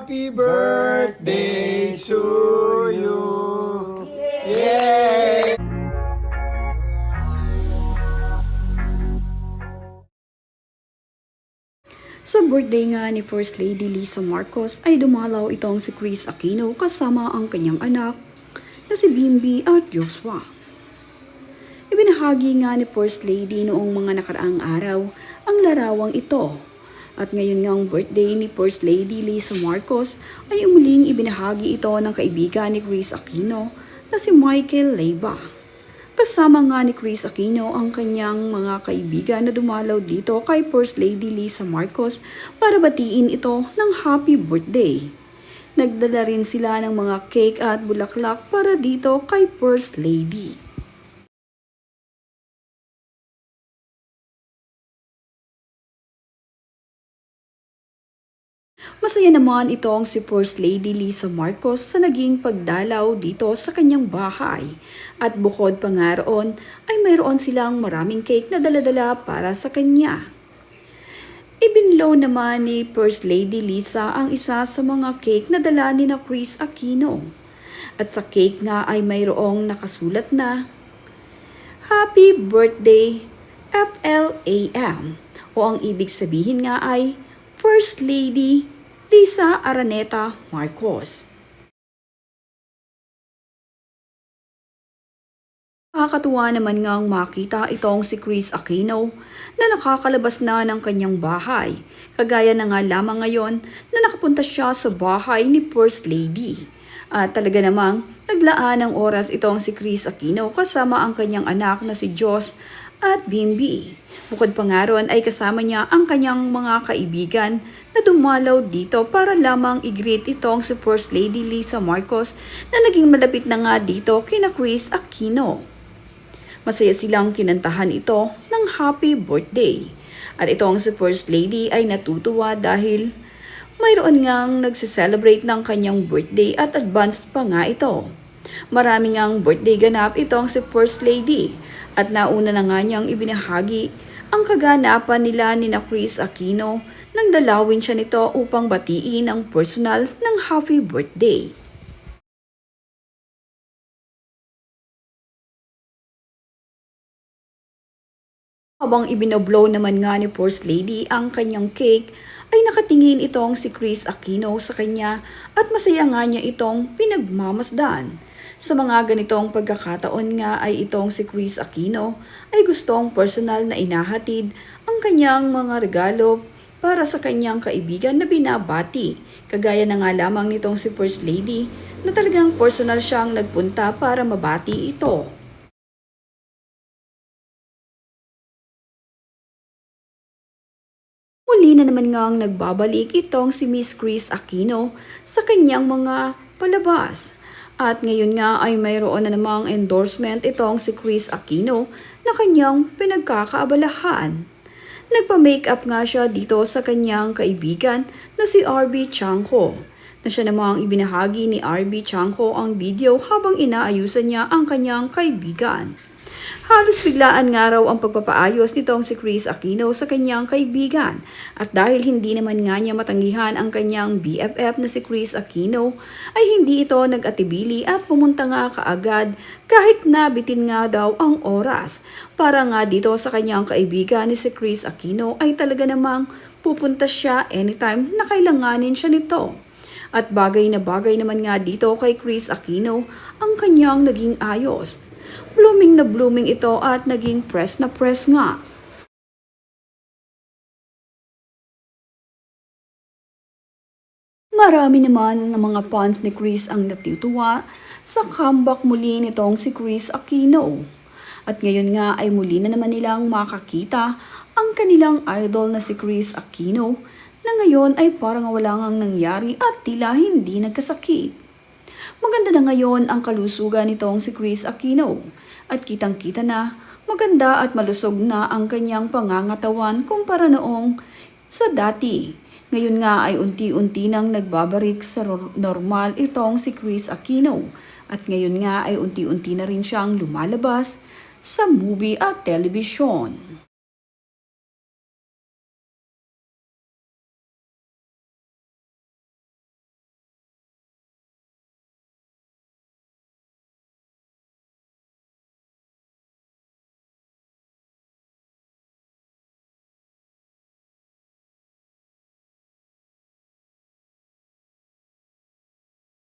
Happy birthday to you. Yay! Sa birthday nga ni First Lady Lisa Marcos ay dumalaw itong si Chris Aquino kasama ang kanyang anak na si Bimbi at Joshua. Ibinahagi nga ni First Lady noong mga nakaraang araw ang larawang ito. At ngayon nga ang birthday ni First Lady Lisa Marcos ay umuling ibinahagi ito ng kaibigan ni Chris Aquino na si Michael Leyva. Kasama nga ni Chris Aquino ang kanyang mga kaibigan na dumalaw dito kay First Lady Lisa Marcos para batiin ito ng happy birthday. Nagdala rin sila ng mga cake at bulaklak para dito kay First Lady. Masaya naman itong si First Lady Lisa Marcos sa naging pagdalaw dito sa kanyang bahay. At bukod pa nga roon ay mayroon silang maraming cake na daladala para sa kanya. Ibinlow naman ni First Lady Lisa ang isa sa mga cake na dala ni na Chris Aquino. At sa cake nga ay mayroong nakasulat na Happy Birthday FLAM o ang ibig sabihin nga ay First Lady Lisa Araneta Marcos. Nakakatuwa naman ngang makita itong si Chris Aquino na nakakalabas na ng kanyang bahay. Kagaya na nga lamang ngayon na nakapunta siya sa bahay ni First Lady. At talaga namang naglaan ng oras itong si Chris Aquino kasama ang kanyang anak na si Josh at Bimbi. Bukod pa nga ron ay kasama niya ang kanyang mga kaibigan na dumalaw dito para lamang i-greet itong si First Lady Lisa Marcos na naging malapit na nga dito kina Chris Aquino. Masaya silang kinantahan ito ng happy birthday. At itong si First Lady ay natutuwa dahil mayroon ngang nagse-celebrate ng kanyang birthday at advanced pa nga ito. Marami ngang birthday ganap itong si First Lady at nauna na nga niyang ibinahagi ang kaganapan nila ni na Chris Aquino nang dalawin siya nito upang batiin ang personal ng happy birthday. Habang ibinoblow naman nga ni First Lady ang kanyang cake, ay nakatingin itong si Chris Aquino sa kanya at masaya nga niya itong pinagmamasdan. Sa mga ganitong pagkakataon nga ay itong si Chris Aquino ay gustong personal na inahatid ang kanyang mga regalo para sa kanyang kaibigan na binabati. Kagaya na nga lamang nitong si First Lady na talagang personal siyang nagpunta para mabati ito. Muli na naman ngang nagbabalik itong si Miss Chris Aquino sa kanyang mga palabas. At ngayon nga ay mayroon na namang endorsement itong si Chris Aquino na kanyang pinagkakaabalahan. Nagpa-makeup nga siya dito sa kanyang kaibigan na si RB Chanko. Na siya namang ibinahagi ni RB Chanko ang video habang inaayusan niya ang kanyang kaibigan. Halos biglaan nga raw ang pagpapaayos nitong si Chris Aquino sa kanyang kaibigan. At dahil hindi naman nga niya matanggihan ang kanyang BFF na si Chris Aquino, ay hindi ito nag-atibili at pumunta nga kaagad kahit nabitin nga daw ang oras. Para nga dito sa kanyang kaibigan ni si Chris Aquino ay talaga namang pupunta siya anytime na kailanganin siya nito. At bagay naman nga dito kay Chris Aquino ang kanyang naging ayos. Blooming na blooming ito at naging press na press nga. Marami naman ng mga fans ni Chris ang natutuwa sa comeback muli nitong si Chris Aquino. At ngayon nga ay muli na naman nilang makakita ang kanilang idol na si Chris Aquino na ngayon ay parang wala ngang nangyari at tila hindi nagkasakit. Maganda na ngayon ang kalusugan nitong si Chris Aquino at kitang-kita na maganda at malusog na ang kanyang pangangatawan kumpara noong sa dati. Ngayon nga ay unti-unti nang nagbabalik sa normal itong si Chris Aquino at ngayon nga ay unti-unti na rin siyang lumalabas sa movie at television.